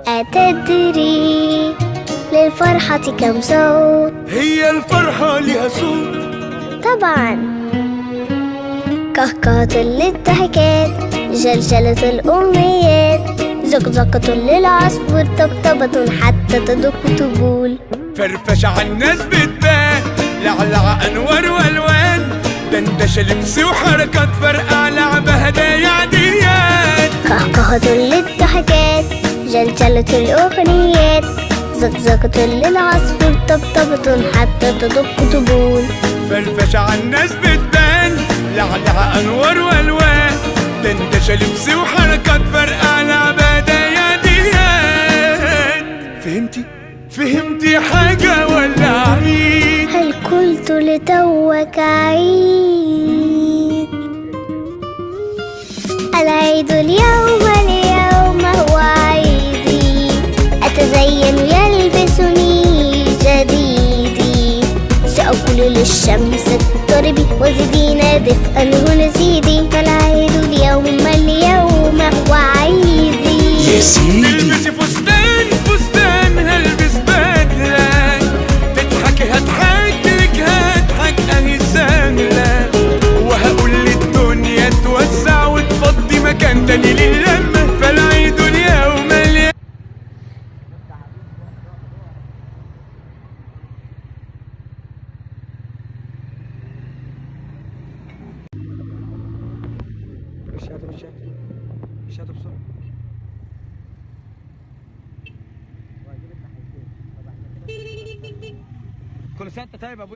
أتدري للفرحة كم صوت؟ هي الفرحة لها صوت؟ طبعا. كهكهة للضحكات، جلجلة الأمنيات، زقزقة للعصفور، طبطبة حتى تدق طبول. فرفشة عالناس بتبان، لعلع أنوار وألوان، دندشة لبس وحركات، فرقع لعبة هدايا عديات. كهكهة للضحكات، جلجلة الأغنيات، زقزقة للعصفور، طبطبة حتى تدق طبول. فرفشة عالناس بتبان، لعلع أنوار وألوان، دندشة لبس وحركات، فرقع لعبة هدايا عديات. فهمتي حاجة ولا عيد؟ هل قلت لتوك عيد؟ العيد اليوم هو عيدي، أتزين يلبسني جديدي، سأقول للشمس اضطربي وزدينا دفئا هنا زيدي، فالعيد اليوم هو عيدي. يا سيدي تلبسي فستان هلبس بدلة، تضحكي هضحك لك هضحك اهي سهلة، وهقول للدنيا توسع وتفضي مكان تاني للمة، فالعيد اليوم مش هتبصر. كل سنة انت طيب يا ابو